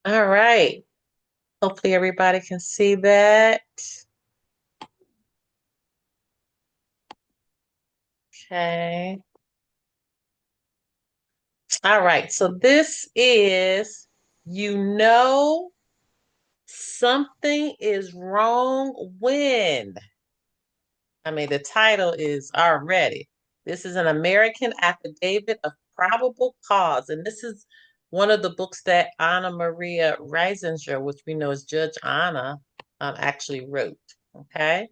All right. Hopefully everybody can see that. Okay. All right. So this is, you know, something is wrong when. The title is already. This is an American Affidavit of Probable Cause. And this is one of the books that Anna Maria Reisinger, which we know as Judge Anna, actually wrote. Okay.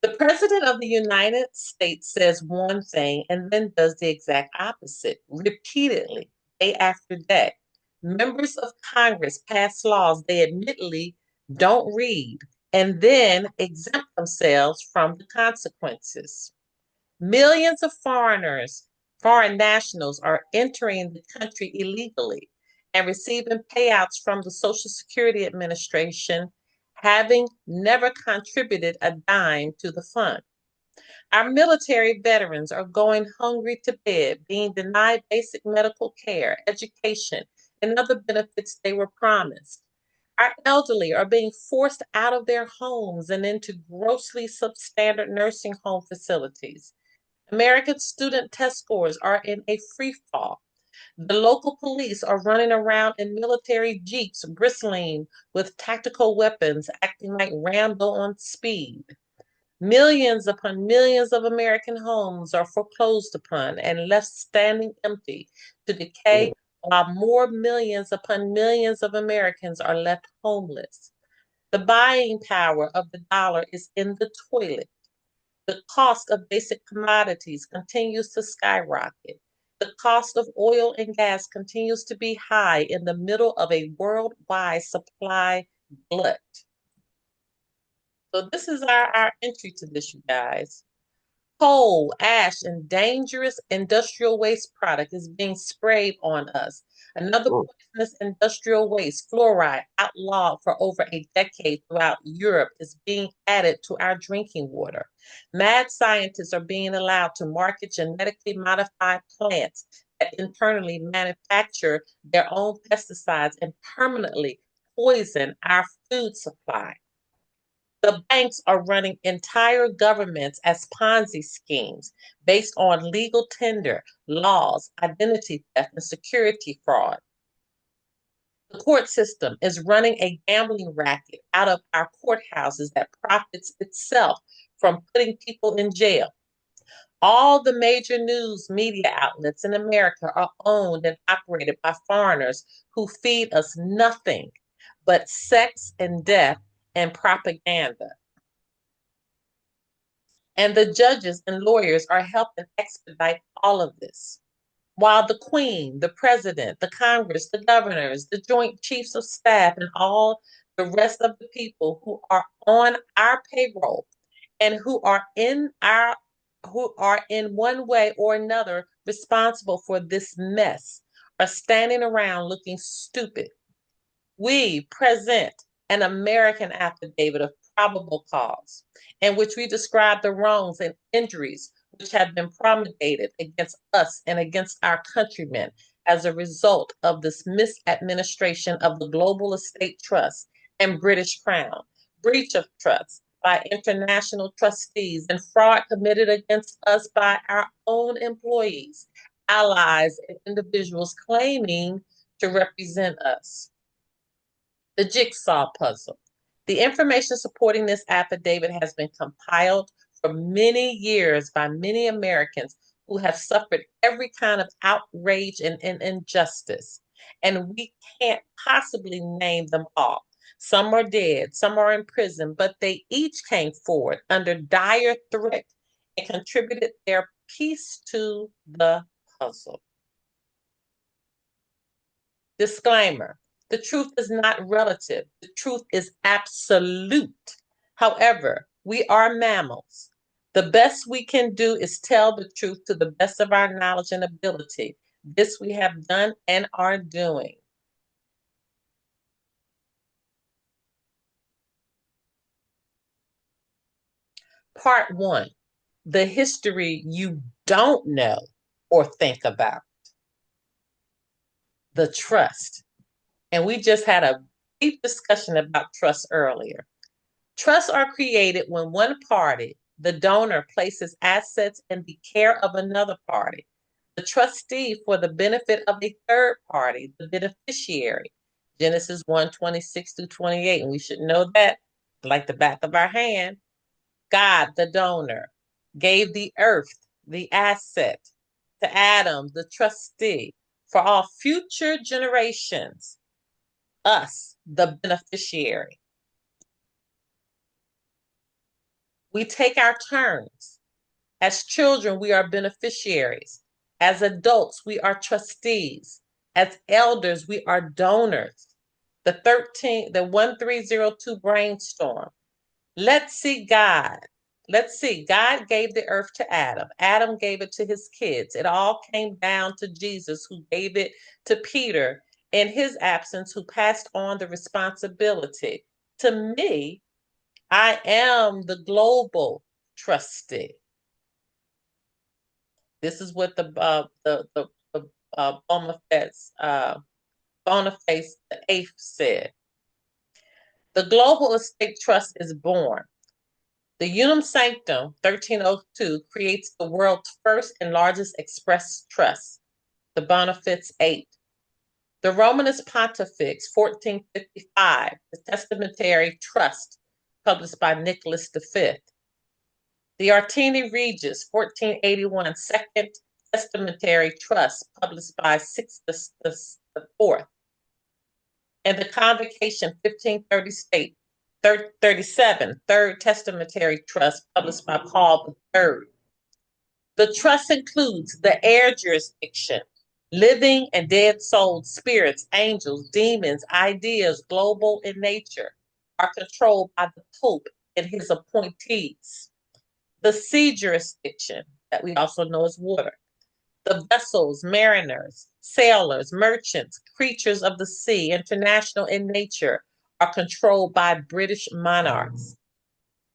The President of the United States says one thing and then does the exact opposite repeatedly, day after day. Members of Congress pass laws they admittedly don't read and then exempt themselves from the consequences. Millions of foreign nationals are entering the country illegally and receiving payouts from the Social Security Administration, having never contributed a dime to the fund. Our military veterans are going hungry to bed, being denied basic medical care, education, and other benefits they were promised. Our elderly are being forced out of their homes and into grossly substandard nursing home facilities. American student test scores are in a free fall. The local police are running around in military jeeps, bristling with tactical weapons, acting like Rambo on speed. Millions upon millions of American homes are foreclosed upon and left standing empty to decay, while more millions upon millions of Americans are left homeless. The buying power of the dollar is in the toilet. The cost of basic commodities continues to skyrocket. The cost of oil and gas continues to be high in the middle of a worldwide supply glut. So this is our entry to this, you guys. Coal, ash, and dangerous industrial waste product is being sprayed on us. Another poisonous industrial waste, fluoride, outlawed for over a decade throughout Europe, is being added to our drinking water. Mad scientists are being allowed to market genetically modified plants that internally manufacture their own pesticides and permanently poison our food supply. The banks are running entire governments as Ponzi schemes based on legal tender, laws, identity theft, and security fraud. The court system is running a gambling racket out of our courthouses that profits itself from putting people in jail. All the major news media outlets in America are owned and operated by foreigners who feed us nothing but sex and death and propaganda. And the judges and lawyers are helping expedite all of this. While the Queen, the President, the Congress, the governors, the Joint Chiefs of Staff, and all the rest of the people who are on our payroll and who are in one way or another responsible for this mess are standing around looking stupid. We present an American affidavit of probable cause in which we describe the wrongs and injuries which have been promulgated against us and against our countrymen as a result of this misadministration of the Global Estate Trust and British Crown, breach of trust by international trustees, and fraud committed against us by our own employees, allies, and individuals claiming to represent us. The jigsaw puzzle. The information supporting this affidavit has been compiled for many years by many Americans who have suffered every kind of outrage and injustice. And we can't possibly name them all. Some are dead, some are in prison, but they each came forward under dire threat and contributed their piece to the puzzle. Disclaimer: the truth is not relative, the truth is absolute. However, we are mammals. The best we can do is tell the truth to the best of our knowledge and ability. This we have done and are doing. Part one: the history you don't know or think about. the trust. And we just had a deep discussion about trust earlier. Trusts are created when one party, the donor, places assets in the care of another party, the trustee for the benefit of a third party, the beneficiary. Genesis 1:26 through 28. And we should know that like the back of our hand. God, the donor, gave the earth, the asset, to Adam, the trustee, for all future generations, us, the beneficiary. We take our turns. As children, we are beneficiaries. As adults, we are trustees. As elders, we are donors. The 1302 brainstorm. Let's see God. Let's see. God gave the earth to Adam. Adam gave it to his kids. It all came down to Jesus, who gave it to Peter in his absence, who passed on the responsibility. To me, I am the global trustee. This is what Boniface the Eighth said. The global estate trust is born. The Unum Sanctum 1302 creates the world's first and largest express trust, the Boniface VIII. The Romanus Pontifex 1455, the Testamentary Trust, published by Nicholas V. The Artini Regis 1481, Second Testamentary Trust, published by Sixtus IV. And the Convocation 1537, Third Testamentary Trust, published by Paul III. The trust includes the air jurisdiction, living and dead souls, spirits, angels, demons, ideas, global in nature, are controlled by the Pope and his appointees. The sea jurisdiction, that we also know as water, the vessels, mariners, sailors, merchants, creatures of the sea, international in nature, are controlled by British monarchs.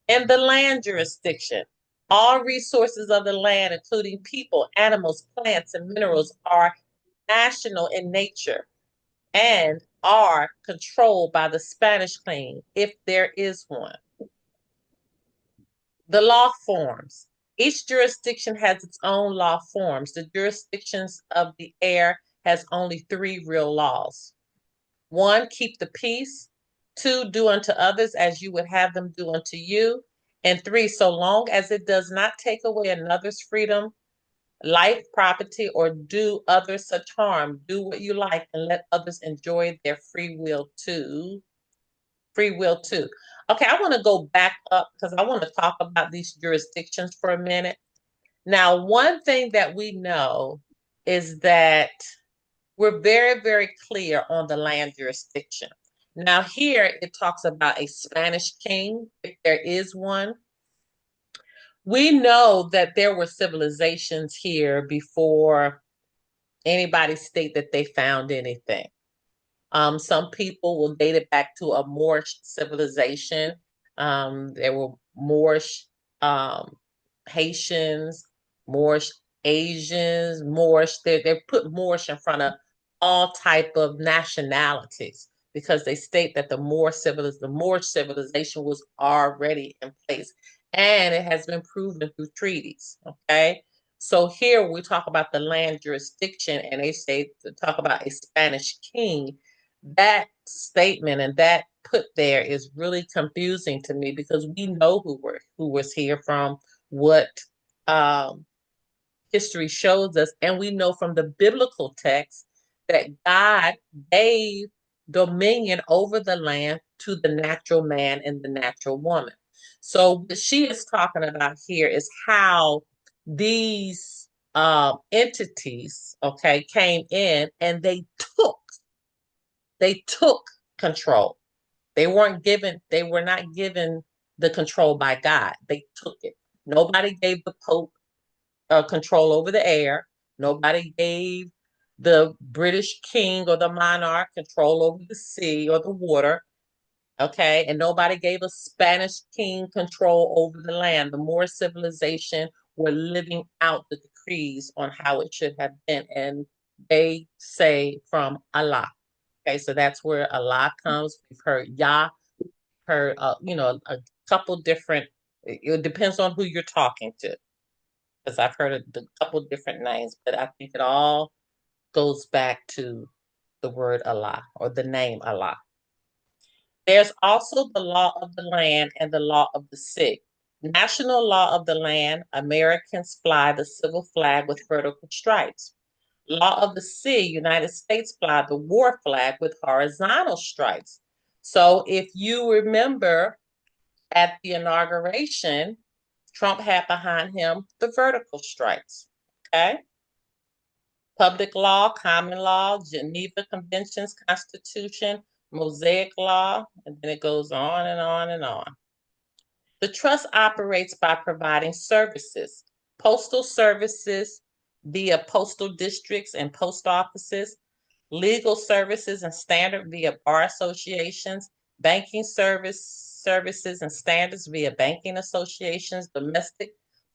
And the land jurisdiction, all resources of the land, including people, animals, plants, and minerals, are national in nature and are controlled by the Spanish Queen, if there is one. The law forms. Each jurisdiction has its own law forms. The jurisdictions of the air has only 3 real laws. 1, keep the peace. 2, do unto others as you would have them do unto you. And 3, so long as it does not take away another's freedom, life, property, or do others such harm, do what you like and let others enjoy their free will too. Free will too. Okay, I want to go back up because I want to talk about these jurisdictions for a minute. Now, one thing that we know is that we're very, very clear on the land jurisdiction. Now, here it talks about a Spanish king, if there is one. We know that there were civilizations here before anybody state that they found anything. Some people will date it back to a Moorish civilization. There were Moorish Haitians, Moorish Asians, Moorish. They put Moorish in front of all type of nationalities because they state that the Moorish civilization was already in place, and it has been proven through treaties. Okay. So here we talk about the land jurisdiction, and they say to talk about a Spanish king. That statement and that put there is really confusing to me because we know who was here from what history shows us, and we know from the biblical text that God gave dominion over the land to the natural man and the natural woman. So what she is talking about here is how these entities, okay, came in and they took control. They were not given the control by God. They took it. Nobody gave the Pope control over the air. Nobody gave the British king or the monarch control over the sea or the water. Okay. And nobody gave a Spanish king control over the land. The Moorish civilization were living out the decrees on how it should have been. And they say from Allah. Okay, so that's where Allah comes. We've heard Yah, heard a couple different. It depends on who you're talking to, because I've heard a couple different names, but I think it all goes back to the word Allah or the name Allah. There's also the law of the land and the law of the sea. National law of the land, Americans fly the civil flag with vertical stripes. Law of the sea, United States fly the war flag with horizontal stripes. So if you remember at the inauguration, Trump had behind him the vertical stripes. Okay. Public law, common law, Geneva Conventions, Constitution, Mosaic law, and then it goes on and on and on. The trust operates by providing services, postal services via postal districts and post offices, legal services and standard via bar associations, banking services and standards via banking associations, domestic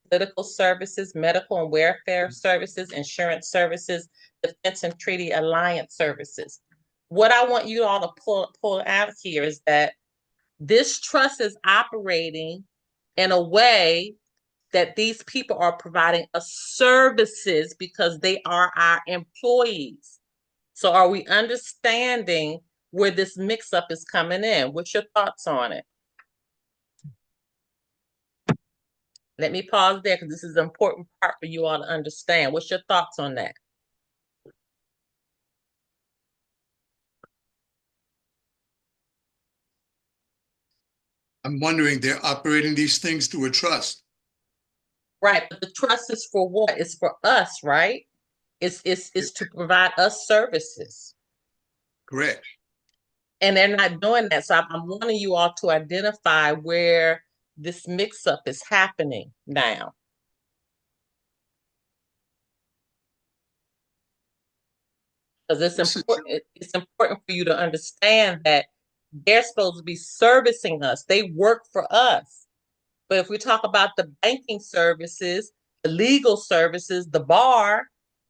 political services, medical and welfare services, insurance services, defense and treaty alliance services. What I want you all to pull out here is that this trust is operating in a way that these people are providing services because they are our employees. So are we understanding where this mix-up is coming in? What's your thoughts on it? Let me pause there because this is an important part for you all to understand. What's your thoughts on that? I'm wondering, they're operating these things through a trust. Right, but the trust is for what? It's for us, right? It's to provide us services. Correct. And they're not doing that. So I'm wanting you all to identify where this mix-up is happening now. Because it's important for you to understand that they're supposed to be servicing us. They work for us. But if we talk about the banking services, the legal services, the bar,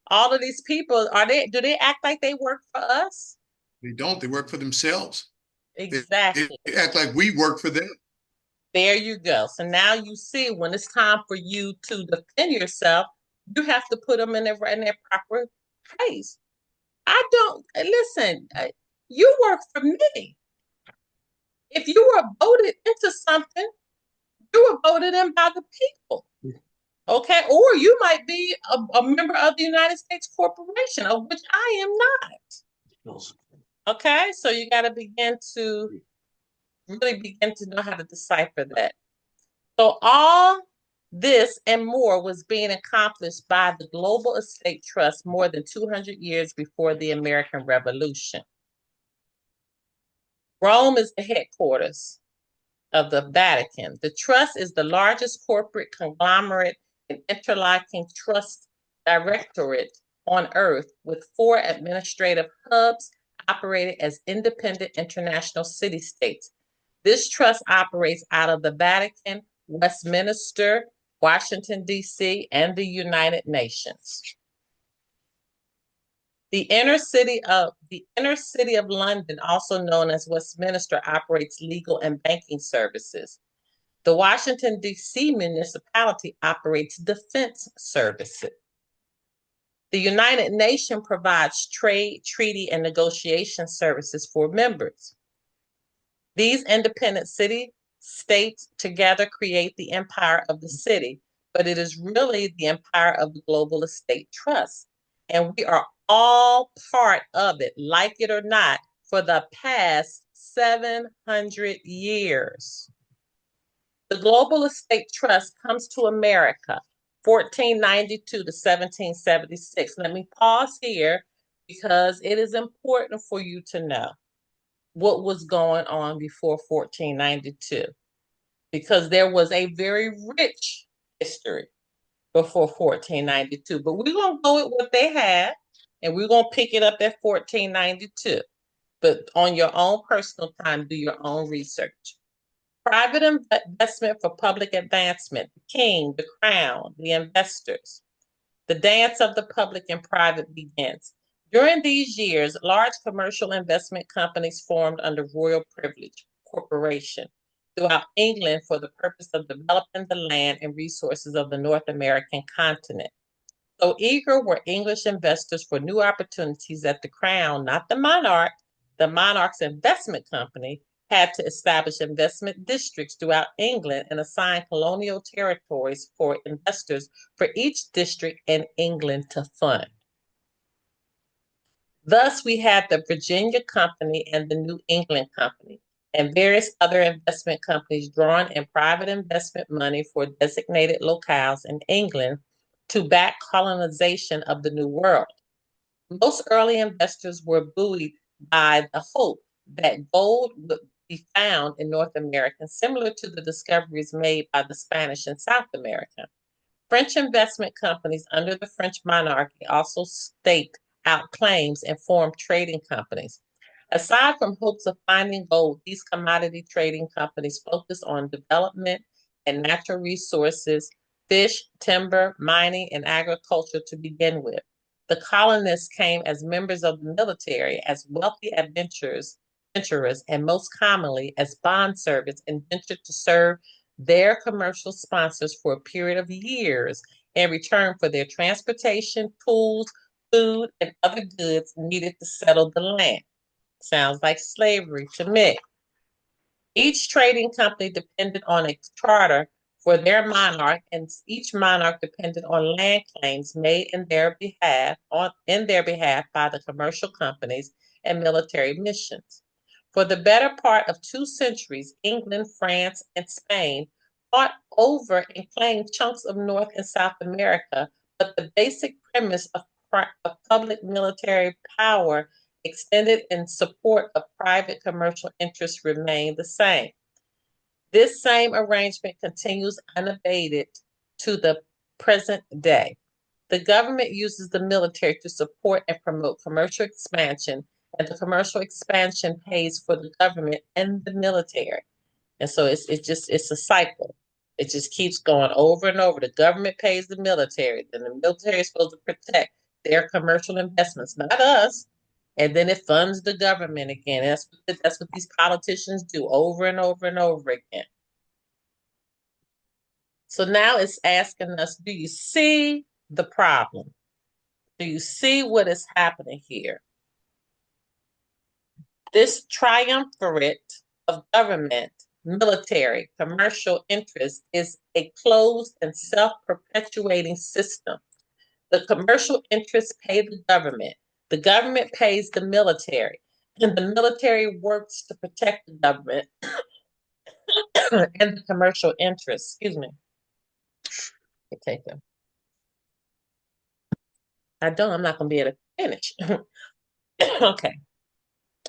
all of these people, do they act like they work for us? They don't. They work for themselves. Exactly. They act like we work for them. There you go. So now you see when it's time for you to defend yourself, you have to put them in their proper place. I don't listen. You work for me. If you were voted into something, you were voted in by the people. Okay. Or you might be a member of the United States Corporation, of which I am not. Okay. So you got to begin to really begin to know how to decipher that. So all this and more was being accomplished by the Global Estate Trust more than 200 years before the American Revolution. Rome is the headquarters of the Vatican. The trust is the largest corporate conglomerate and interlocking trust directorate on earth, with 4 administrative hubs operated as independent international city-states. This trust operates out of the Vatican, Westminster, Washington, D.C., and the United Nations. The inner city of London, also known as Westminster, operates legal and banking services. The Washington, D.C. municipality operates defense services. The United Nations provides trade, treaty, and negotiation services for members. These independent city-states together create the empire of the city, but it is really the empire of the Global Estate Trust. And we are all part of it, like it or not, for the past 700 years. The Global Estate Trust comes to America 1492 to 1776. Let me pause here because it is important for you to know what was going on before 1492, because there was a very rich history before 1492. But we're going to go with what they had, and we're going to pick it up at 1492. But on your own personal time, do your own research. Private investment for public advancement, the king, the crown, the investors. The dance of the public and private begins. During these years, large commercial investment companies formed under Royal Privilege Corporation throughout England for the purpose of developing the land and resources of the North American continent. So eager were English investors for new opportunities that the Crown, not the monarch's investment company, had to establish investment districts throughout England and assign colonial territories for investors for each district in England to fund. Thus, we had the Virginia Company and the New England Company, and various other investment companies drawing in private investment money for designated locales in England to back colonization of the New World. Most early investors were buoyed by the hope that gold would be found in North America, similar to the discoveries made by the Spanish in South America. French investment companies under the French monarchy also staked out claims and formed trading companies. Aside from hopes of finding gold, these commodity trading companies focused on development and natural resources, fish, timber, mining, and agriculture to begin with. The colonists came as members of the military, as wealthy adventurers, and most commonly as bond servants, and ventured to serve their commercial sponsors for a period of years in return for their transportation, tools, food, and other goods needed to settle the land. Sounds like slavery to me. Each trading company depended on a charter for their monarch, and each monarch depended on land claims made in their behalf by the commercial companies and military missions. For the better part of 2 centuries, England, France, and Spain fought over and claimed chunks of North and South America, but the basic premise of public military power extended in support of private commercial interests remained the same. This same arrangement continues unabated to the present day. The government uses the military to support and promote commercial expansion, and the commercial expansion pays for the government and the military. And so it's a cycle. It just keeps going over and over. The government pays the military, then the military is supposed to protect their commercial investments, not us. And then it funds the government again. That's what these politicians do over and over and over again. So now it's asking us, do you see the problem? Do you see what is happening here? This triumvirate of government, military, commercial interests is a closed and self-perpetuating system. The commercial interests pay the government pays the military, and the military works to protect the government and the commercial interests. Excuse me. Take them. I'm not going to be able to finish. Okay.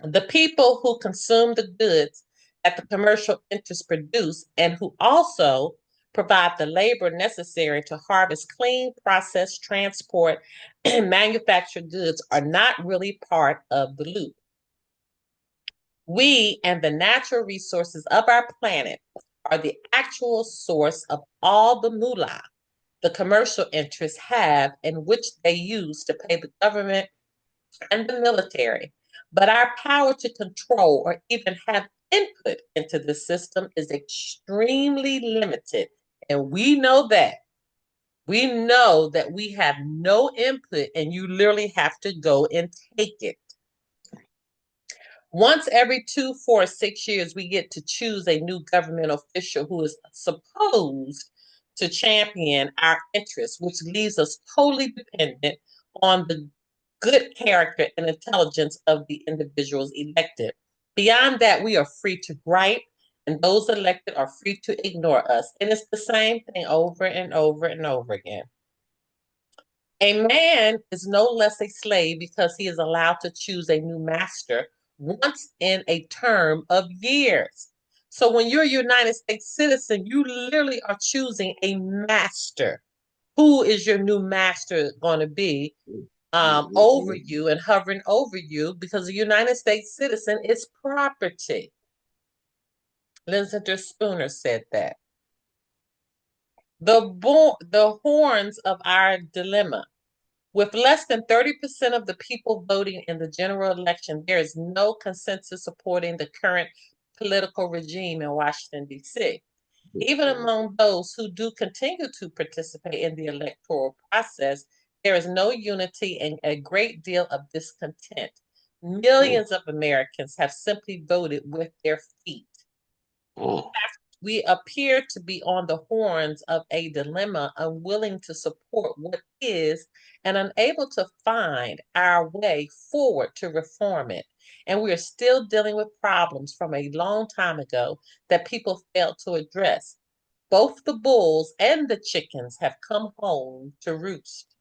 The people who consume the goods that the commercial interests produce and who also provide the labor necessary to harvest, clean, process, transport, and manufacture goods are not really part of the loop. We and the natural resources of our planet are the actual source of all the moolah the commercial interests have and which they use to pay the government and the military. But our power to control or even have input into the system is extremely limited. And we know that. We know that we have no input and you literally have to go and take it. Once every 2, 4, 6 years, we get to choose a new government official who is supposed to champion our interests, which leaves us totally dependent on the good character and intelligence of the individuals elected. Beyond that, we are free to gripe, and those elected are free to ignore us. And it's the same thing over and over and over again. A man is no less a slave because he is allowed to choose a new master once in a term of years. So when you're a United States citizen, you literally are choosing a master. Who is your new master going to be over you and hovering over you? Because a United States citizen is property. Lysander Spooner said that. The horns of our dilemma. With less than 30% of the people voting in the general election, there is no consensus supporting the current political regime in Washington, D.C. Even among those who do continue to participate in the electoral process, there is no unity and a great deal of discontent. Millions of Americans have simply voted with their feet. We appear to be on the horns of a dilemma, unwilling to support what is and unable to find our way forward to reform it. And we are still dealing with problems from a long time ago that people failed to address. Both the bulls and the chickens have come home to roost.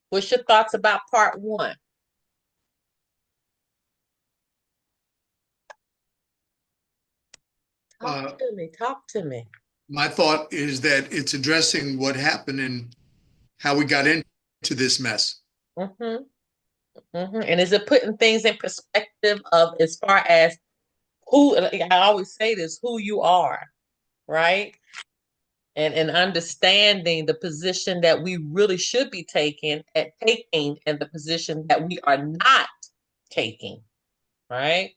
What's your thoughts about part one? Talk to me. Talk to me. My thought is that it's addressing what happened and how we got into this mess. Mm-hmm. Mm-hmm. And is it putting things in perspective of as far as who, I always say this, who you are, right? And understanding the position that we really should be taking and the position that we are not taking, right?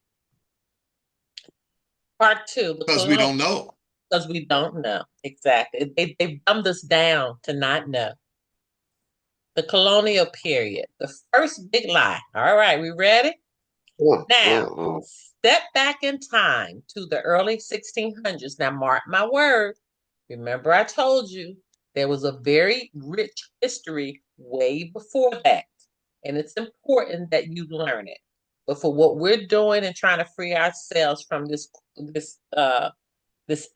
Part two, Because we don't know. because we don't know. Exactly. They've dumbed us down to not know. The colonial period, the first big lie. All right, we ready? Now, step back in time to the early 1600s. Now, mark my word. Remember, I told you there was a very rich history way before that. And it's important that you learn it. But for what we're doing and trying to free ourselves from this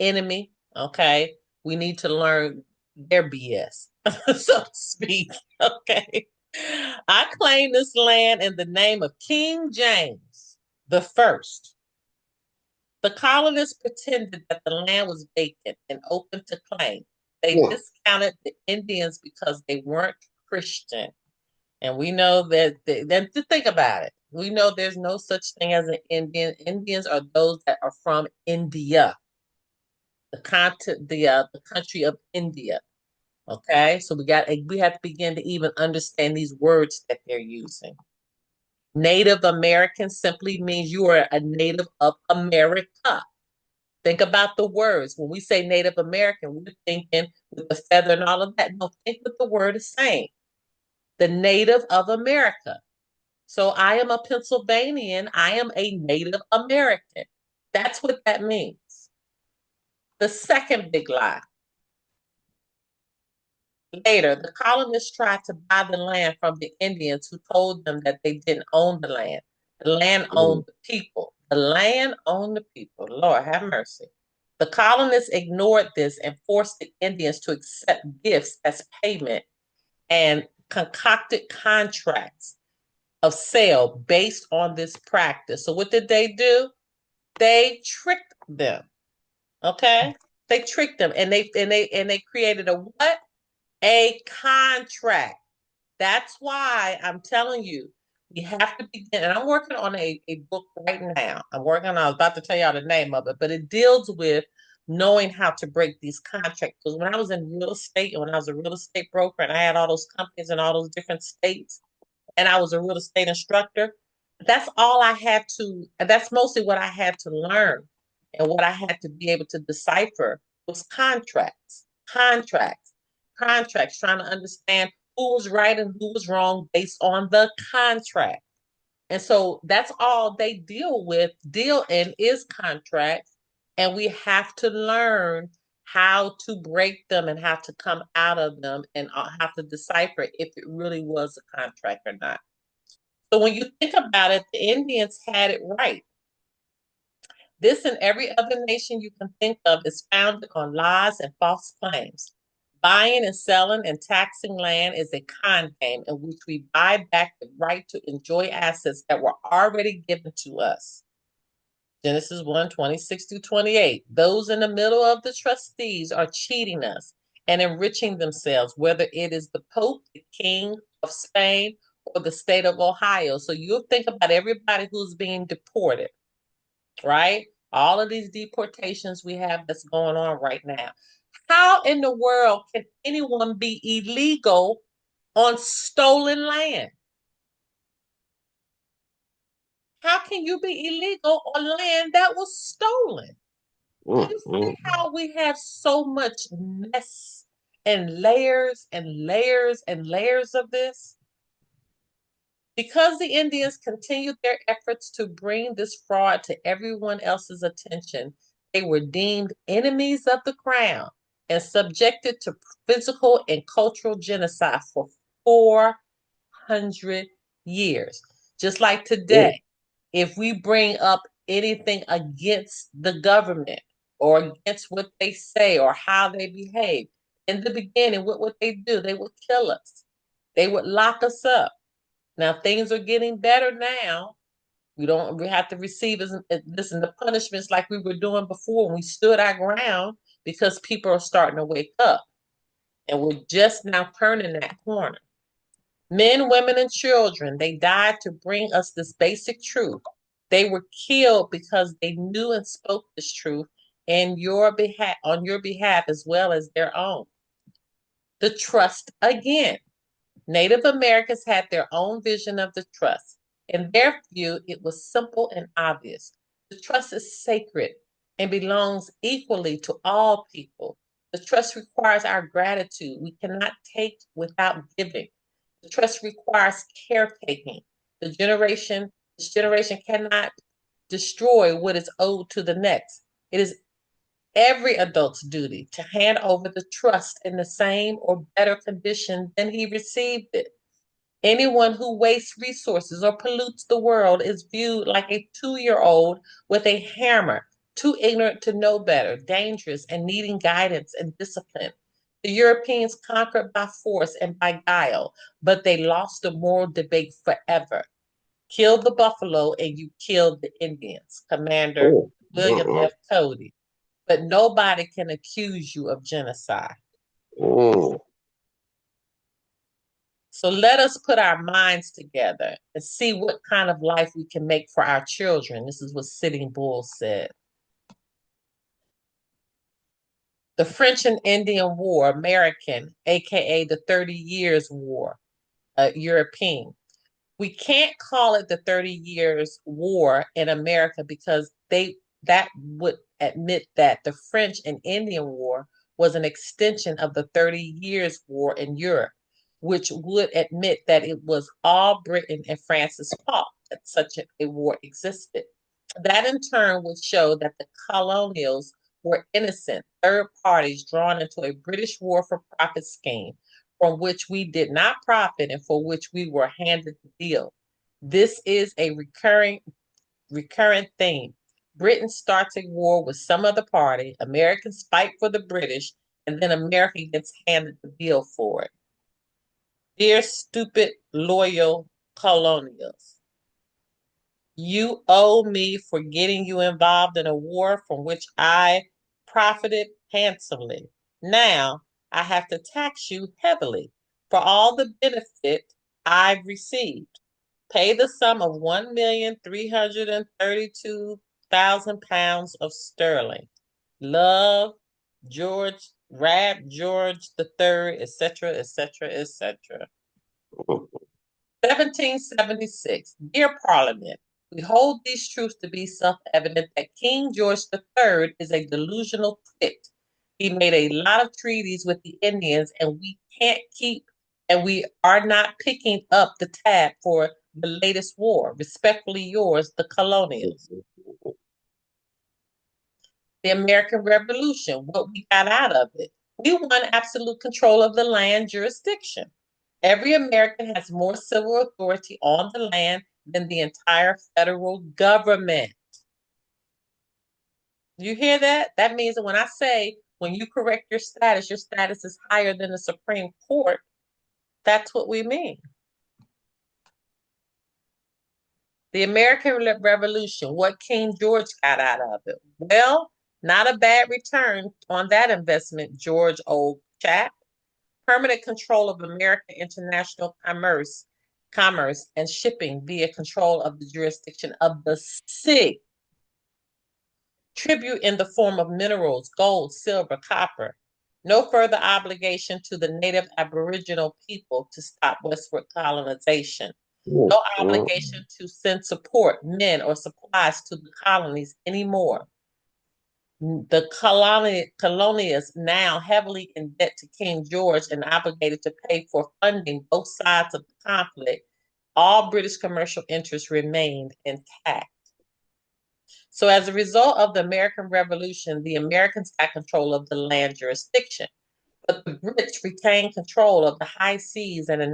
enemy, okay, we need to learn their BS, so to speak. Okay. I claim this land in the name of King James the First. The colonists pretended that the land was vacant and open to claim. They discounted the Indians because they weren't Christian. And we know that, then to think about it, we know there's no such thing as an Indian. Indians are those that are from India, the country of India. Okay, so we have to begin to even understand these words that they're using. Native American simply means you are a native of America. Think about the words. When we say Native American, we're thinking with the feather and all of that. No, think what the word is saying. The native of America. So I am a Pennsylvanian. I am a Native American. That's what that means. The second big lie. Later, the colonists tried to buy the land from the Indians who told them that they didn't own the land. The land owned the people. The land owned the people. Lord have mercy. The colonists ignored this and forced the Indians to accept gifts as payment and concocted contracts of sale based on this practice. So what did they do? They tricked them. Okay? They tricked them and they created a what? A contract. That's why I'm telling you, we have to begin. And I'm working on a book right now. I was about to tell y'all the name of it, but it deals with knowing how to break these contracts. Because when I was in real estate, and when I was a real estate broker, and I had all those companies in all those different states, and I was a real estate instructor, that's mostly what I had to learn. And what I had to be able to decipher was contracts, trying to understand who was right and who was wrong based on the contract. And so that's all they deal in is contracts. And we have to learn how to break them and how to come out of them and how to decipher if it really was a contract or not. So when you think about it, the Indians had it right. This and every other nation you can think of is founded on lies and false claims. Buying and selling and taxing land is a con game in which we buy back the right to enjoy assets that were already given to us. Genesis 1:26-28. Those in the middle of the trustees are cheating us and enriching themselves, whether it is the Pope, the King of Spain, or the state of Ohio. So you'll think about everybody who's being deported, right? All of these deportations we have that's going on right now. How in the world can anyone be illegal on stolen land. How can you be illegal on land that was stolen? Do you see how we have so much mess and layers and layers and layers of this? Because the Indians continued their efforts to bring this fraud to everyone else's attention, they were deemed enemies of the crown and subjected to physical and cultural genocide for 400 years. Just like today, if we bring up anything against the government or against what they say or how they behave, in the beginning, what would they do? They would kill us. They would lock us up. Now things are getting better now. We have to receive listen the punishments like we were doing before when we stood our ground because people are starting to wake up. And we're just now turning that corner. Men, women, and children, they died to bring us this basic truth. They were killed because they knew and spoke this truth in your behalf, on your behalf as well as their own. The trust again. Native Americans had their own vision of the trust. In their view, it was simple and obvious. The trust is sacred and belongs equally to all people. The trust requires our gratitude. We cannot take without giving. The trust requires caretaking. This generation cannot destroy what is owed to the next. It is every adult's duty to hand over the trust in the same or better condition than he received it. Anyone who wastes resources or pollutes the world is viewed like a 2-year-old with a hammer, too ignorant to know better, dangerous, and needing guidance and discipline. The Europeans conquered by force and by guile, but they lost the moral debate forever. Kill the buffalo and you killed the Indians, Commander William F. Cody. But nobody can accuse you of genocide. So let us put our minds together and see what kind of life we can make for our children. This is what Sitting Bull said. The French and Indian War, American, aka the 30 Years' War, European. We can't call it the 30 Years' War in America because that would admit that the French and Indian War was an extension of the 30 Years' War in Europe, which would admit that it was all Britain and France's fault that such a war existed. That in turn would show that the colonials were innocent third parties drawn into a British war for profit scheme from which we did not profit and for which we were handed the deal. This is a recurrent theme. Britain starts a war with some other party, Americans fight for the British, and then America gets handed the deal for it. Dear stupid, loyal colonials, you owe me for getting you involved in a war from which I profited handsomely. Now I have to tax you heavily for all the benefit I've received. Pay the sum of 1,332,000 pounds of sterling. Love, George, Rab George III, etc., etc., etc. 1776. Dear Parliament, we hold these truths to be self-evident that King George III is a delusional twit. He made a lot of treaties with the Indians, and we are not picking up the tab for the latest war. Respectfully yours, the colonials. The American Revolution, what we got out of it. We won absolute control of the land jurisdiction. Every American has more civil authority on the land than the entire federal government. You hear that? That means that when I say when you correct your status is higher than the Supreme Court. That's what we mean. The American Revolution, what King George got out of it? Well, not a bad return on that investment, George, old chap. Permanent control of American international commerce and shipping via control of the jurisdiction of the sea. Tribute in the form of minerals, gold, silver, copper. No further obligation to the native Aboriginal people to stop westward colonization. No obligation to send support, men, or supplies to the colonies anymore. The colonialists, now heavily in debt to King George and obligated to pay for funding both sides of the conflict, all British commercial interests remained intact. So as a result of the American Revolution, the Americans got control of the land jurisdiction, but the Brits retained control of the high seas and the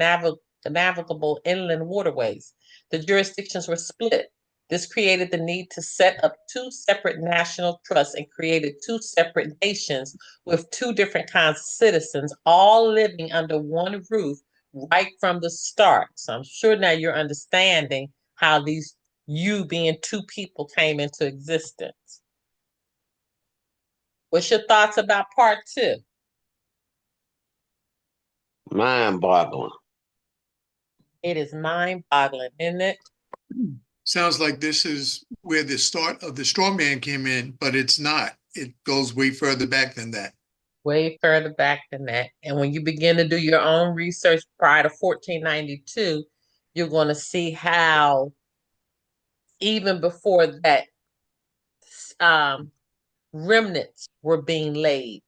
navigable inland waterways. The jurisdictions were split. This created the need to set up two separate national trusts and created two separate nations with two different kinds of citizens, all living under one roof right from the start. So I'm sure now you're understanding how these you being two people came into existence. What's your thoughts about part two? Mind-boggling. It is mind-boggling, isn't it? Sounds like this is where the start of the straw man came in, but it's not. It goes way further back than that. Way further back than that. And when you begin to do your own research prior to 1492, you're going to see how even before that, remnants were being laid.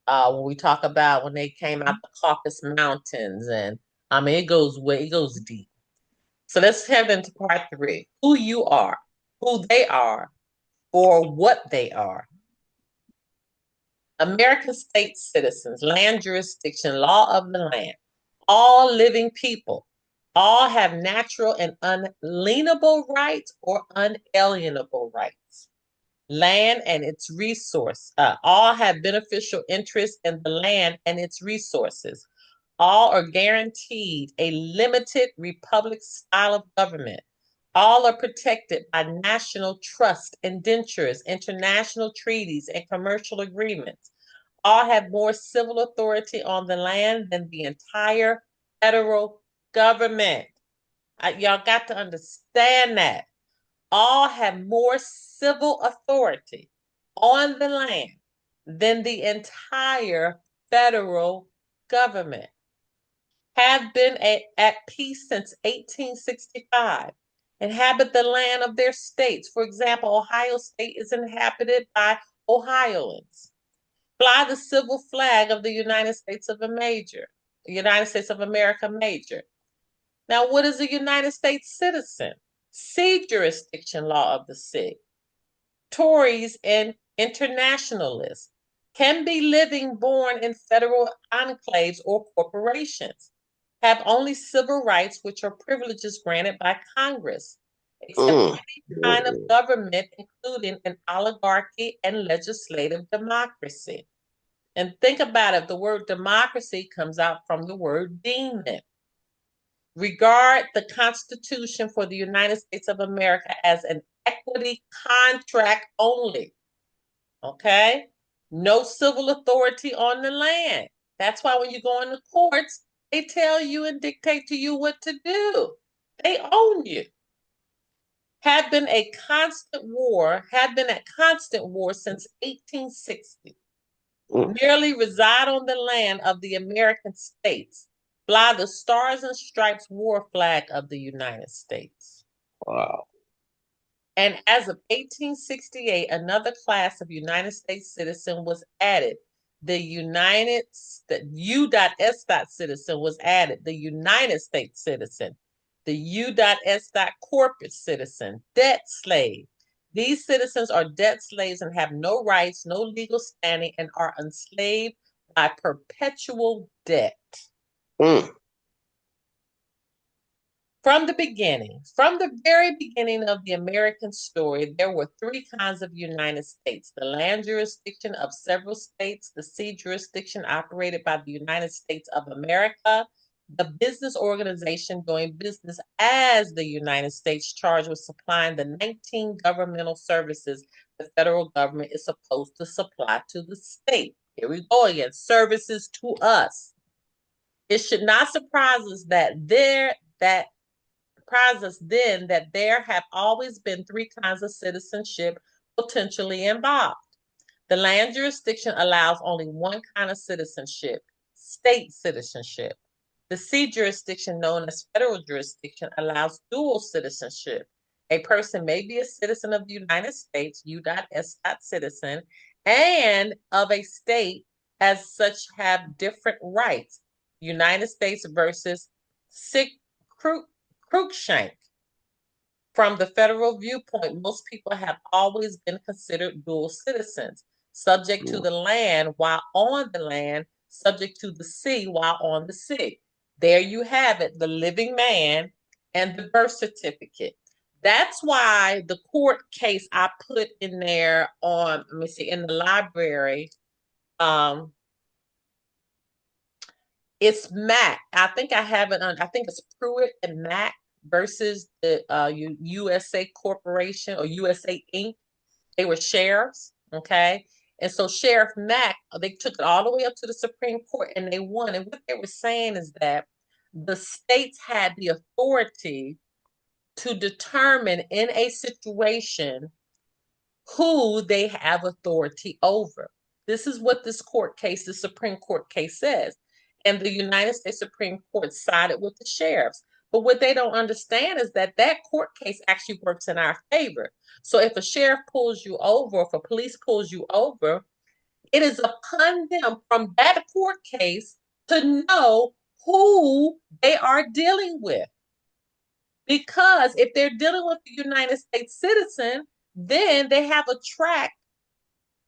When we talk about when they came out the Caucasus Mountains, and I mean it goes deep. So let's head into part three. Who you are, who they are, or what they are. American state citizens, land jurisdiction, law of the land, all living people, all have natural and unalienable rights or unalienable rights. Land and its resource, all have beneficial interest in the land and its resources. All are guaranteed a limited republic style of government. All are protected by national trust, indentures, international treaties, and commercial agreements. All have more civil authority on the land than the entire federal government. Y'all got to understand that. All have more civil authority on the land than the entire federal government. Have been at peace since 1865. Inhabit the land of their states. For example, Ohio State is inhabited by Ohioans. Fly the civil flag of the United States of America major. Now, what is a United States citizen? See jurisdiction law of the SIG. Tories and internationalists can be living born in federal enclaves or corporations, have only civil rights, which are privileges granted by Congress, accept any kind of government, including an oligarchy and legislative democracy. And think about it, the word democracy comes out from the word demon. Regard the Constitution for the United States of America as an equity contract only. Okay? No civil authority on the land. That's why when you go in the courts, they tell you and dictate to you what to do. They own you. Have been at constant war since 1860. Merely reside on the land of the American states. Fly the Stars and Stripes war flag of the United States. Wow. And as of 1868, another class of United States citizen was added. The U.S. citizen was added. The United States citizen. The U.S. corporate citizen. Debt slave. These citizens are debt slaves and have no rights, no legal standing, and are enslaved by perpetual debt. From the very beginning of the American story, there were three kinds of United States: the land jurisdiction of several states, the sea jurisdiction operated by the United States of America, the business organization doing business as the United States, charged with supplying the 19 governmental services the federal government is supposed to supply to the state. Here we go again, services to us. It should not surprise us that there have always been three kinds of citizenship potentially involved: The land jurisdiction allows only one kind of citizenship, state citizenship. The sea jurisdiction, known as federal jurisdiction, allows dual citizenship. A person may be a citizen of the United States, U.S. citizen, and of a state as such have different rights. United States versus Cruikshank. From the federal viewpoint, most people have always been considered dual citizens, subject to the land while on the land, subject to the sea while on the sea. There you have it, the living man and the birth certificate. That's why the court case I put in there on, let me see, in the library, it's Mac. I think I have it on, I think it's Pruitt and Mac versus the USA Corporation or USA Inc. They were sheriffs, okay? And so Sheriff Mack, they took it all the way up to the Supreme Court and they won. And what they were saying is that the states had the authority to determine in a situation who they have authority over. This is what this court case, the Supreme Court case says. And the United States Supreme Court sided with the sheriffs. But what they don't understand is that that court case actually works in our favor. So if a sheriff pulls you over, if a police pulls you over, it is upon them from that court case to know who they are dealing with. Because if they're dealing with a United States citizen, then they have a track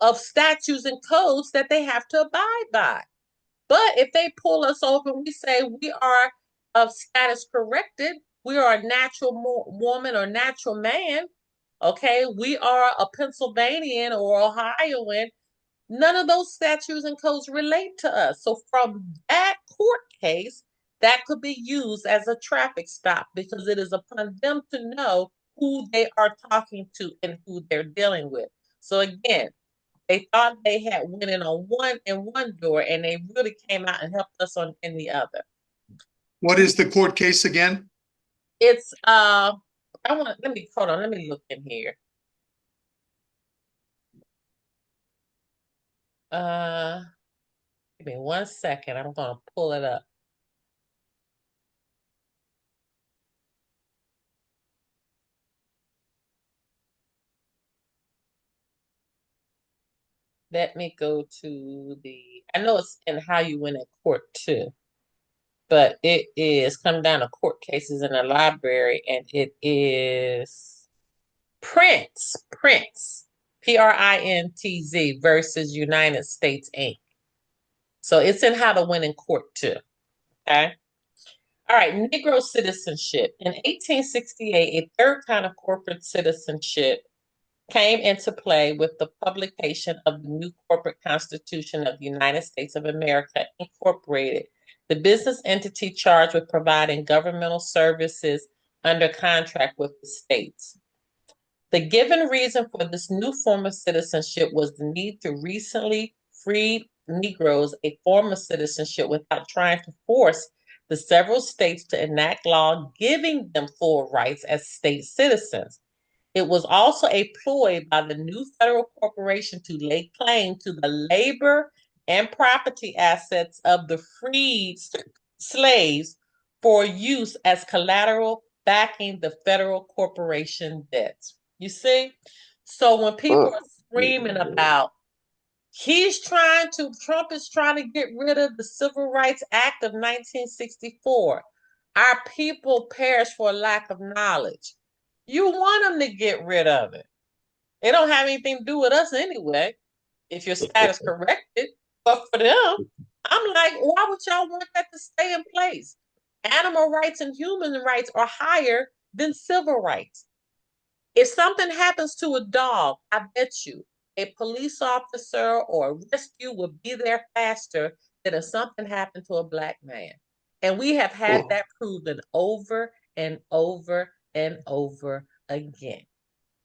of statutes and codes that they have to abide by. But if they pull us over and we say we are of status corrected, we are a natural woman or natural man, okay, we are a Pennsylvanian or Ohioan, none of those statutes and codes relate to us. So from that court case, that could be used as a traffic stop because it is upon them to know who they are talking to and who they're dealing with. So again, they thought they had went in on one door and they really came out and helped us in the other. What is the court case again? It's let me look in here. Give me 1 second. I'm gonna pull it up. Let me go to I know it's in how you win at court too, but it is come down to court cases in the library, and it is Printz, Printz versus United States Inc. So it's in how to win in court too. Okay. All right, Negro citizenship. In 1868, a third kind of corporate citizenship came into play with the publication of the new corporate constitution of the United States of America, Incorporated, the business entity charged with providing governmental services under contract with the states. The given reason for this new form of citizenship was the need to recently freed Negroes a form of citizenship without trying to force the several states to enact law giving them full rights as state citizens. It was also a ploy by the new federal corporation to lay claim to the labor and property assets of the freed slaves for use as collateral backing the federal corporation debts. You see? So when people are screaming about Trump is trying to get rid of the Civil Rights Act of 1964. Our people perish for lack of knowledge. You want them to get rid of it. It don't have anything to do with us anyway, if your status corrected. But for them, I'm like, why would y'all want that to stay in place? Animal rights and human rights are higher than civil rights. If something happens to a dog, I bet you a police officer or a rescue will be there faster than if something happened to a Black man. And we have had that proven over and over and over again.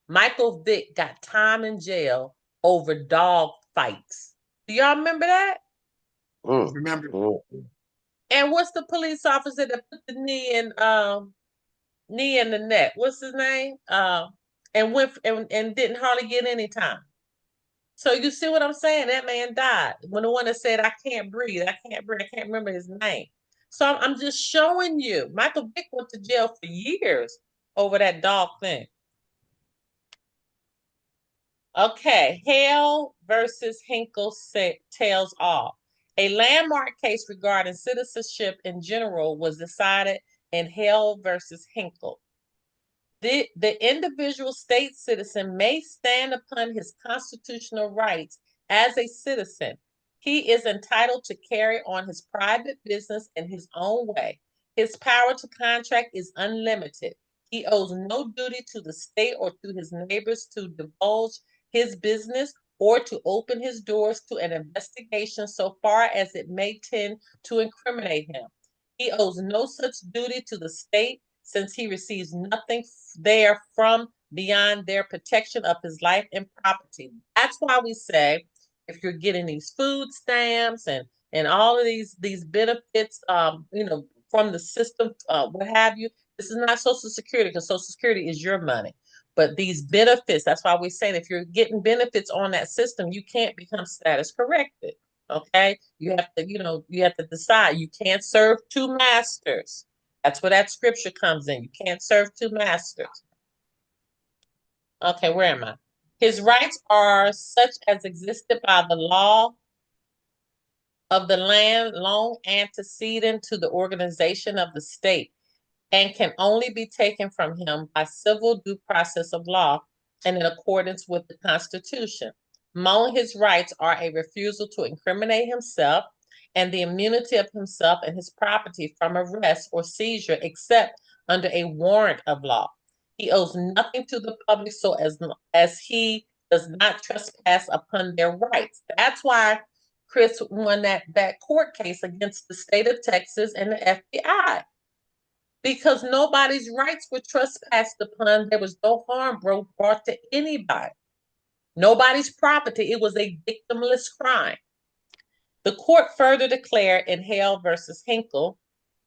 Michael Vick got time in jail over dog fights. Do y'all remember that? Remember. And what's the police officer that put the knee in the neck? What's his name? And didn't hardly get any time. So you see what I'm saying? That man died. When the one that said, I can't breathe, I can't breathe, I can't remember his name. So I'm just showing you. Michael Vick went to jail for years over that dog thing. Okay, Hale versus Hinkle tails off. A landmark case regarding citizenship in general was decided in Hale versus Hinkle. The individual state citizen may stand upon his constitutional rights as a citizen. He is entitled to carry on his private business in his own way. His power to contract is unlimited. He owes no duty to the state or to his neighbors to divulge his business or to open his doors to an investigation so far as it may tend to incriminate him. He owes no such duty to the state since he receives nothing therefrom beyond their protection of his life and property. That's why we say if you're getting these food stamps and all of these benefits, from the system, what have you, this is not Social Security because Social Security is your money. But these benefits, that's why we're saying if you're getting benefits on that system, you can't become status corrected. Okay. You have to decide. You can't serve two masters. That's where that scripture comes in. You can't serve two masters. Okay, where am I? His rights are such as existed by the law of the land long antecedent to the organization of the state and can only be taken from him by civil due process of law and in accordance with the Constitution. Among his rights are a refusal to incriminate himself and the immunity of himself and his property from arrest or seizure except under a warrant of law. He owes nothing to the public so as he does not trespass upon their rights. That's why Chris won that court case against the state of Texas and the FBI because nobody's rights were trespassed upon. There was no harm brought to anybody. Nobody's property. It was a victimless crime. The court further declared in Hale versus Hinkle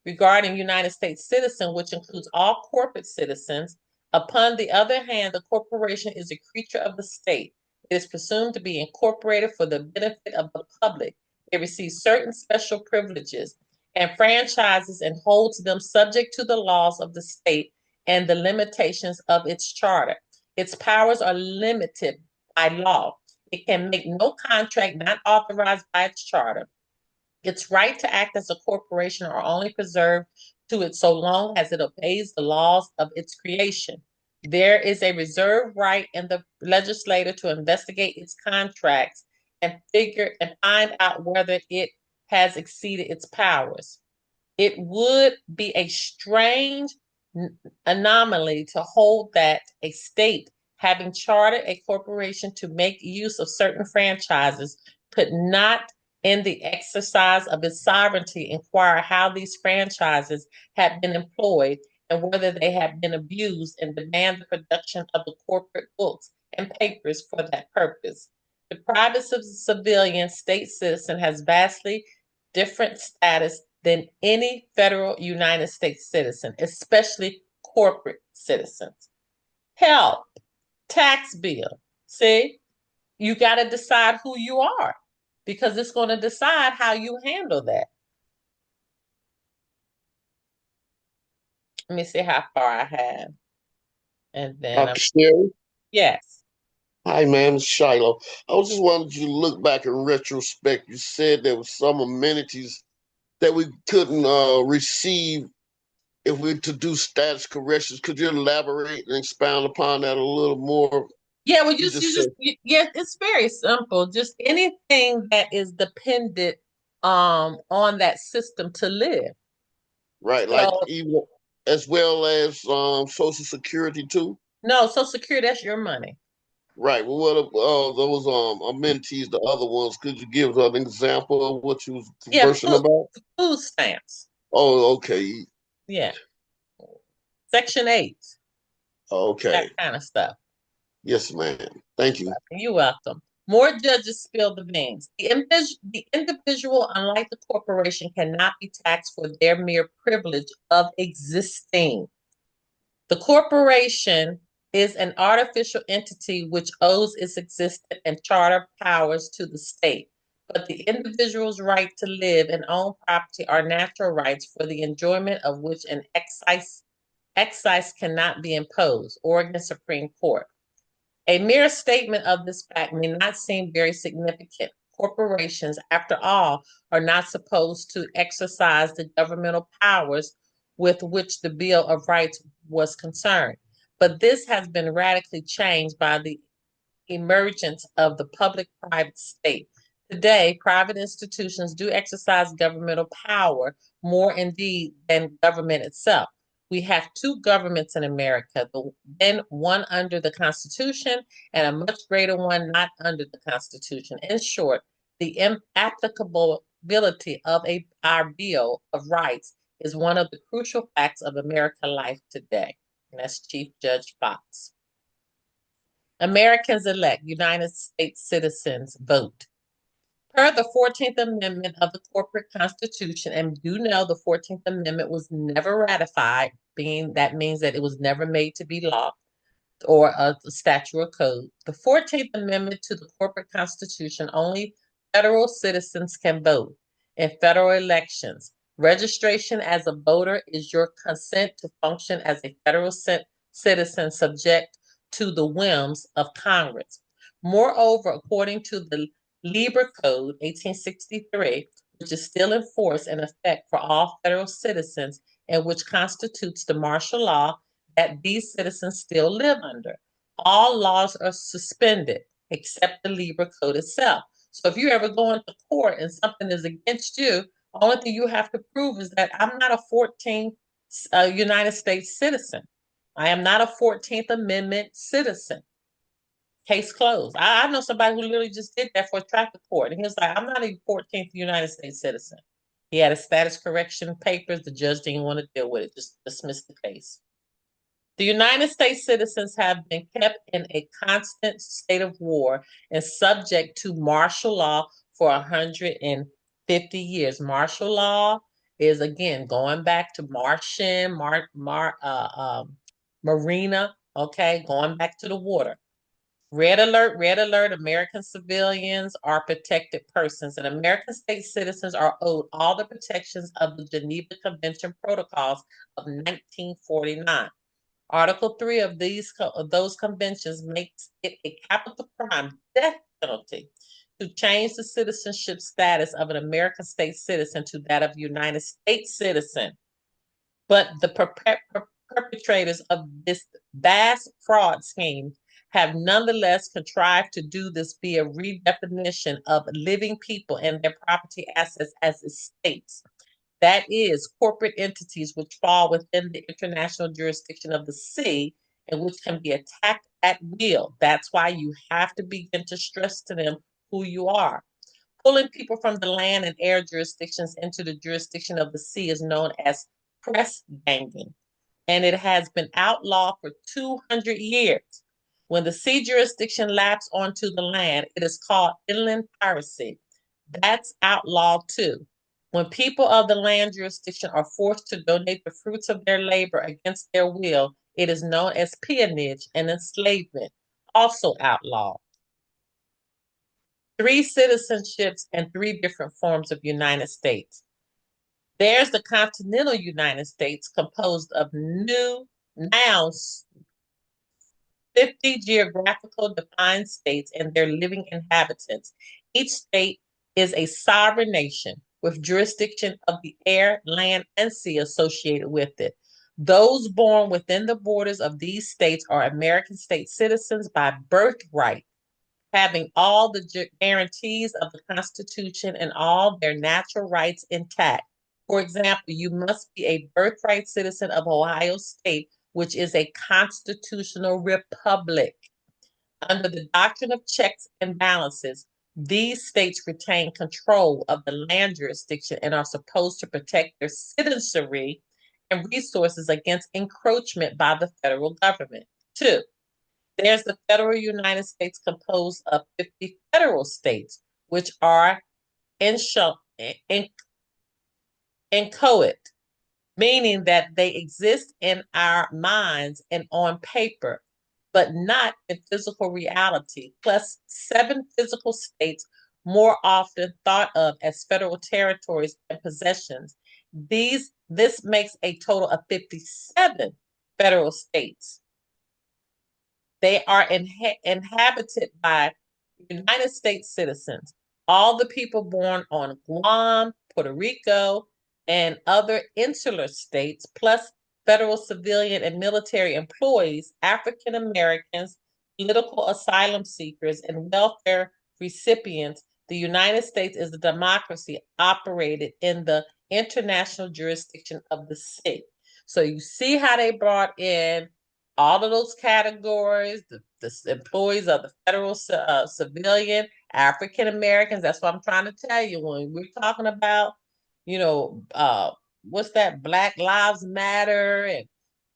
regarding United States citizen, which includes all corporate citizens. Upon the other hand, the corporation is a creature of the state. It is presumed to be incorporated for the benefit of the public. It receives certain special privileges and franchises and holds them subject to the laws of the state and the limitations of its charter. Its powers are limited by law. It can make no contract not authorized by its charter. Its right to act as a corporation are only preserved to it so long as it obeys the laws of its creation. There is a reserved right in the legislator to investigate its contracts and find out whether it has exceeded its powers. It would be a strange anomaly to hold that a state having chartered a corporation to make use of certain franchises could not in the exercise of its sovereignty inquire how these franchises have been employed and whether they have been abused and demand the production of the corporate books and papers for that purpose. The private civilian state citizen has vastly different status than any federal United States citizen, especially corporate citizens. Help, tax bill. See, you got to decide who you are because it's going to decide how you handle that. Let me see how far I have. And then, Sherry. yes. Hi, ma'am. It's Shiloh. I was just wanted you to look back in retrospect. You said there were some amenities that we couldn't receive if we to do status corrections. Could you elaborate and expound upon that a little more? Yeah, well, yeah, it's very simple. Just anything that is dependent on that system to live. Right, So, like even as well as Social Security too. No, Social Security, that's your money. Right. Well, what those amenities, the other ones? Could you give an example of what you was conversing about? Food stamps. Oh, okay. Yeah. Section 8. Okay. That kind of stuff. Yes, ma'am. Thank you. You're welcome. More judges spill the beans. The individual, unlike the corporation, cannot be taxed for their mere privilege of existing. The corporation is an artificial entity which owes its existence and charter powers to the state. But the individual's right to live and own property are natural rights for the enjoyment of which an excise cannot be imposed. Oregon Supreme Court. A mere statement of this fact may not seem very significant. Corporations, after all, are not supposed to exercise the governmental powers with which the Bill of Rights was concerned. But this has been radically changed by the emergence of the public-private state. Today, private institutions do exercise governmental power more indeed than government itself. We have two governments in America, one under the Constitution and a much greater one not under the Constitution. In short, the applicability of our Bill of Rights is one of the crucial facts of American life today. And that's Chief Judge Fox. Americans elect, United States citizens vote. Per the 14th Amendment of the Corporate Constitution, and you know the 14th Amendment was never ratified, that means that it was never made to be law or a statute or code. The 14th Amendment to the Corporate Constitution, only federal citizens can vote in federal elections. Registration as a voter is your consent to function as a federal citizen subject to the whims of Congress. Moreover, according to the Lieber Code 1863, which is still in force and effect for all federal citizens and which constitutes the martial law that these citizens still live under. All laws are suspended except the Lieber Code itself. So if you ever go into court and something is against you, the only thing you have to prove is that I'm not a 14th United States citizen. I am not a 14th Amendment citizen. Case closed. I know somebody who literally just did that for a traffic court. And he was like, I'm not a 14th United States citizen. He had a status correction papers. The judge didn't want to deal with it, just dismissed the case. The United States citizens have been kept in a constant state of war and subject to martial law for 150 years. Martial law is, again, going back to Martian, Marina, okay, going back to the water. Red alert, American civilians are protected persons, and American state citizens are owed all the protections of the Geneva Convention Protocols of 1949. Article 3 of those conventions makes it a capital crime, death penalty, to change the citizenship status of an American state citizen to that of a United States citizen. But the perpetrators of this vast fraud scheme have nonetheless contrived to do this via redefinition of living people and their property assets as estates. That is, corporate entities which fall within the international jurisdiction of the sea and which can be attacked at will. That's why you have to begin to stress to them who you are. Pulling people from the land and air jurisdictions into the jurisdiction of the sea is known as press ganging, and it has been outlawed for 200 years. When the sea jurisdiction laps onto the land, it is called inland piracy. That's outlawed too. When people of the land jurisdiction are forced to donate the fruits of their labor against their will, it is known as peonage and enslavement, also outlawed. 3 citizenships and 3 different forms of United States. There's the continental United States, composed of now 50 geographical defined states and their living inhabitants. Each state is a sovereign nation with jurisdiction of the air, land, and sea associated with it. Those born within the borders of these states are American state citizens by birthright, having all the guarantees of the Constitution and all their natural rights intact. For example, you must be a birthright citizen of Ohio State, which is a constitutional republic. Under the doctrine of checks and balances, these states retain control of the land jurisdiction and are supposed to protect their citizenry and resources against encroachment by the federal government. 2, there's the federal United States, composed of 50 federal states, which are inchoate, meaning that they exist in our minds and on paper. but not in physical reality, plus 7 physical states more often thought of as federal territories and possessions. This makes a total of 57 federal states. They are inhabited by United States citizens. All the people born on Guam, Puerto Rico, and other insular states, plus federal civilian and military employees, African Americans, political asylum seekers, and welfare recipients. The United States is a democracy operated in the international jurisdiction of the sea. So you see how they brought in all of those categories, the employees of the federal civilian, African Americans. That's what I'm trying to tell you. When we're talking about, what's that, Black Lives Matter and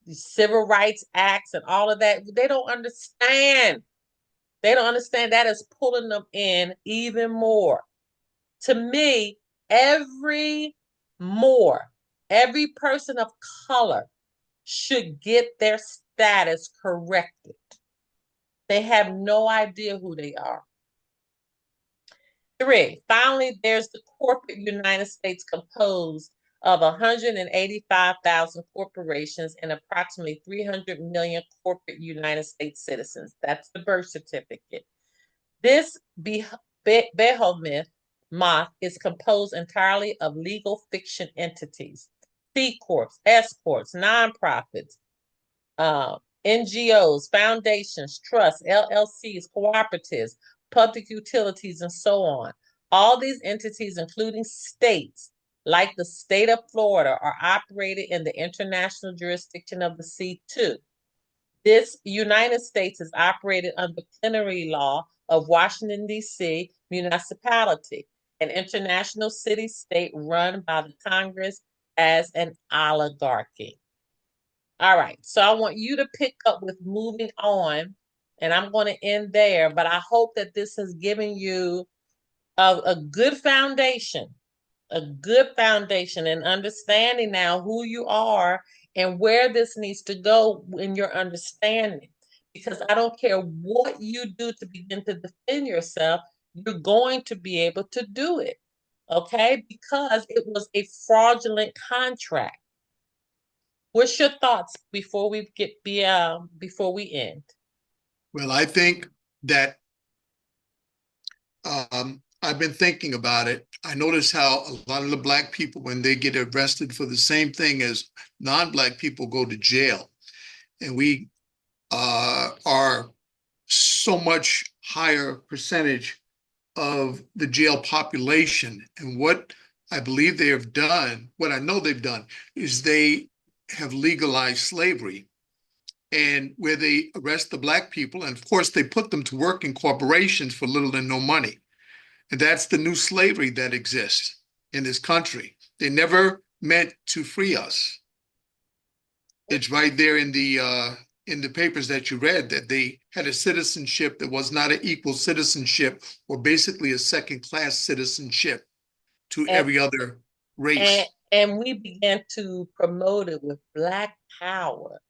the Civil Rights Acts and all of that, they don't understand. They don't understand that is pulling them in even more. To me, every person of color should get their status corrected. They have no idea who they are. 3, finally, there's the corporate United States composed of 185,000 corporations and approximately 300 million corporate United States citizens. That's the birth certificate. This behemoth is composed entirely of legal fiction entities, C Corps, S Corps, nonprofits, NGOs, foundations, trusts, LLCs, cooperatives, public utilities, and so on. All these entities, including states, like the state of Florida, are operated in the international jurisdiction of the sea too. This United States is operated under plenary law of Washington, D.C. municipality, an international city-state run by the Congress as an oligarchy. All right, so I want you to pick up with moving on, and I'm going to end there, but I hope that this has given you a good foundation and understanding now who you are and where this needs to go in your understanding. Because I don't care what you do to begin to defend yourself, you're going to be able to do it, okay? Because it was a fraudulent contract. What's your thoughts before we end? Well, I think that I've been thinking about it. I notice how a lot of the Black people, when they get arrested for the same thing as non-Black people, go to jail. And we are so much higher percentage of the jail population. And what I believe they have done, what I know they've done, is they have legalized slavery. And where they arrest the Black people, and of course they put them to work in corporations for little and no money. And that's the new slavery that exists in this country. They never meant to free us. It's right there in the papers that you read, that they had a citizenship that was not an equal citizenship, or basically a second-class citizenship to every other race. And we began to promote it with Black power.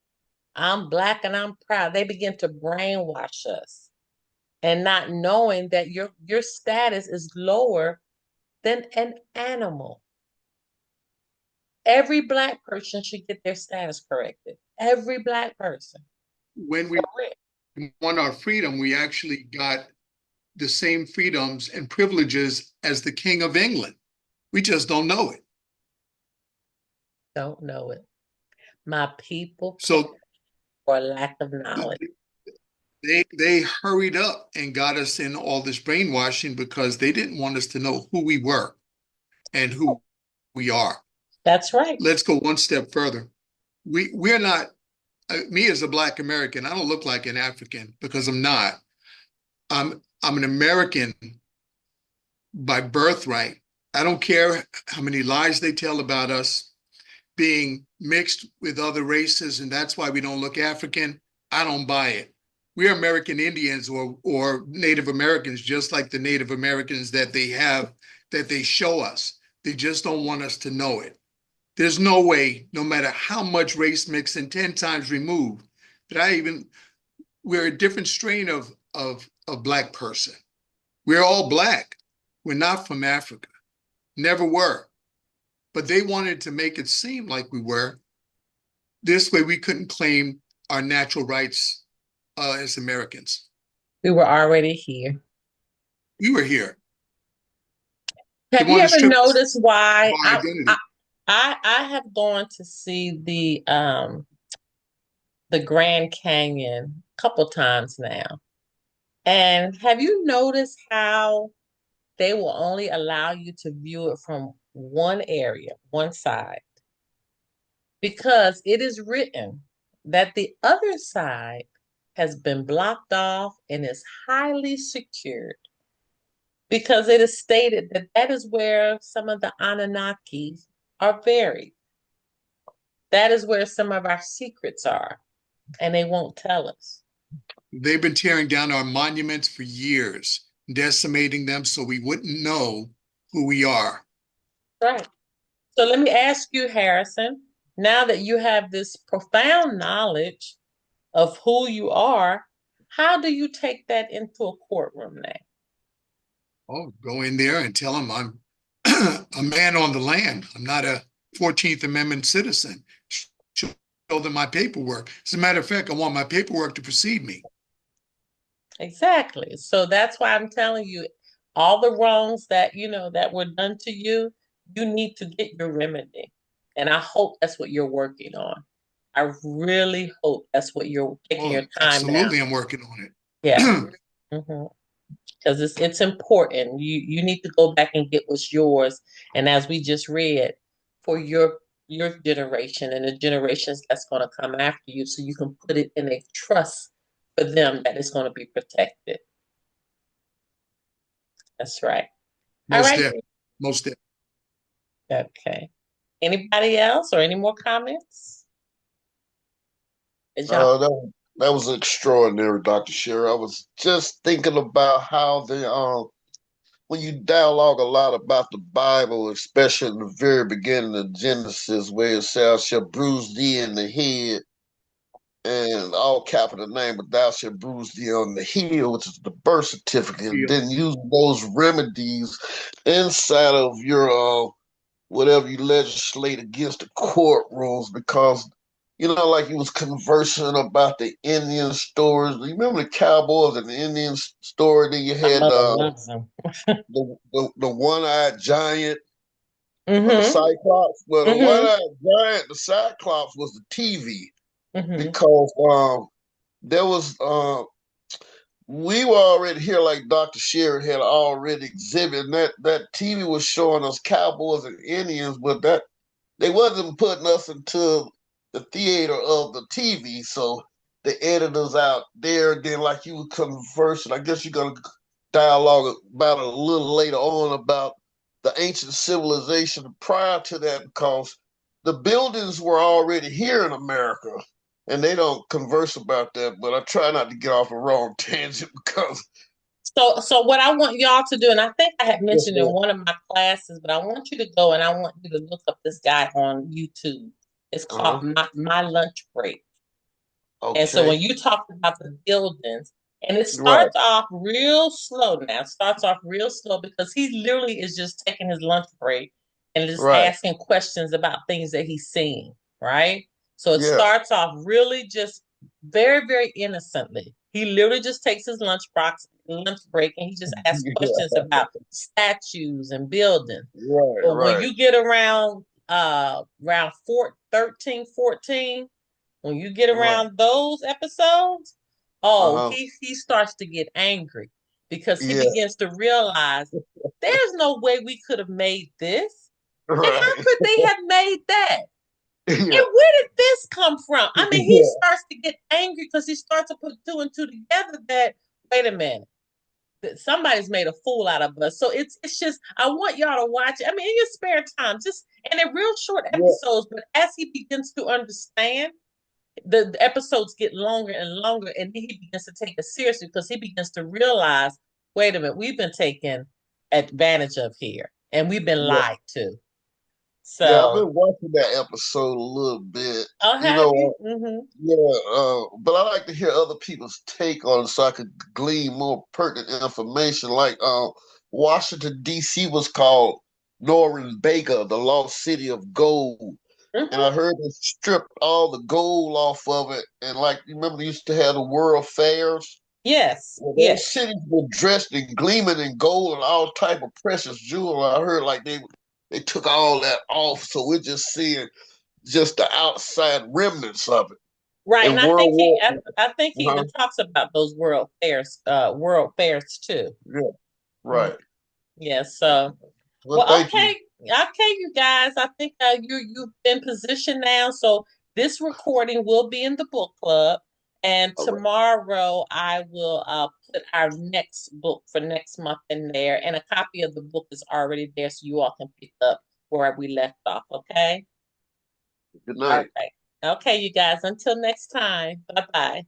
I'm Black and I'm proud. They begin to brainwash us, and not knowing that your status is lower than an animal. Every Black person should get their status corrected. Every Black person. When we won our freedom, we actually got the same freedoms and privileges as the King of England. We just don't know it. Don't know it. My people. So for lack of knowledge. They hurried up and got us in all this brainwashing because they didn't want us to know who we were and who we are. That's right. Let's go one step further. We're not, me as a Black American, I don't look like an African because I'm not. I'm an American by birthright. I don't care how many lies they tell about us being mixed with other races, and that's why we don't look African. I don't buy it. We are American Indians or Native Americans, just like the Native Americans that they have, that they show us. They just don't want us to know it. There's no way, no matter how much race mixing 10 times removed, that I even we're a different strain of black person. We're all black. We're not from Africa. Never were. But they wanted to make it seem like we were. This way we couldn't claim our natural rights as Americans. We were already here. We were here. They Have you wanted to ever strip us noticed why of our identity. I have gone to see the Grand Canyon a couple times now. And have you noticed how they will only allow you to view it from one area, one side? Because it is written that the other side has been blocked off and is highly secured. Because it is stated that that is where some of the Anunnaki are buried. That is where some of our secrets are, and they won't tell us. They've been tearing down our monuments for years, decimating them so we wouldn't know who we are. Right. So let me ask you, Harrison, now that you have this profound knowledge of who you are, how do you take that into a courtroom now? Oh, go in there and tell them I'm a man on the land. I'm not a 14th Amendment citizen. Show them my paperwork. As a matter of fact, I want my paperwork to precede me. Exactly. So that's why I'm telling you, all the wrongs that, that were done to you, you need to get your remedy. And I hope that's what you're working on. I really hope that's what you're taking your time now. Absolutely, I'm working on it. Yeah. Because it's important. You need to go back and get what's yours. And as we just read, for your generation and the generations that's going to come after you, so you can put it in a trust for them that it's going to be protected. That's right. All Most right. definitely. Most definitely. Okay. Anybody else or any more comments? That was extraordinary, Dr. Shearer. I was just thinking about how when you dialogue a lot about the Bible, especially in the very beginning of Genesis, where it says, "Shall bruise thee in the head," and all capital name, but "thou shalt bruise thee on the heel," which is the birth certificate. And then use those remedies inside of your whatever you legislate against the courtrooms, because like you was conversing about the Indian stories. You remember the cowboys and the Indian story? Then you had the one-eyed giant or the Cyclops. Well, the one-eyed giant, the Cyclops was the TV because there was we were already here, like Dr. Shearer had already exhibited. That TV was showing us cowboys and Indians, but that they wasn't putting us into the theater of the TV. So the editors out there, then like you were conversing, I guess you're gonna dialogue about it a little later on about the ancient civilization prior to that, because the buildings were already here in America. And they don't converse about that, but I try not to get off a wrong tangent because. So what I want y'all to do, and I think I had mentioned in one of my classes, but I want you to go and I want you to look up this guy on YouTube. It's called My Lunch Break. Okay. And so when you talk about the buildings, and it starts off real slow now. It starts off real slow because he literally is just taking his lunch break and just asking questions about things that he's seeing, right? So it starts off really just very, very innocently. He literally just takes his lunch break and he just asks questions about statues and buildings. But when you get around 13, 14, when you get around those episodes, he starts to get angry because he begins to realize there's no way we could have made this. And how could they have made that? And where did this come from? I mean, he starts to get angry because he starts to put two and two together that, wait a minute, that somebody's made a fool out of us. So it's just, I want y'all to watch it. I mean, in your spare time, just, and they're real short episodes, but as he begins to understand, the episodes get longer and longer, and he begins to take it seriously because he begins to realize, wait a minute, we've been taken advantage of here, and we've been lied to. Yeah, I've So, been watching that episode a little bit. oh, You have know, you? Mm-hmm. but I like to hear other people's take on it so I could glean more pertinent information. Like, Washington D.C. was called Norumbega, the lost city of gold, and Mm-hmm. I heard they stripped all the gold off of it. And like, you remember they used to have the World Fairs. Yes, Well, those yes. cities were dressed in gleaming in gold and all type of precious jewelry. I heard like they took all that off, so we're just seeing just the outside remnants of it. Right. And And I World think War, I think he uh even talks about those world fairs too. yeah, Mhm. right. Yeah. So, Well, well, thank you. okay, you guys. I think you've been positioned now. So this recording will be in the book club, and All right. tomorrow I will put our next book for next month in there, and a copy of the book is already there, so you all can pick up where we left off. Okay. Good All night. right. Okay, you guys. Until next time. Bye bye.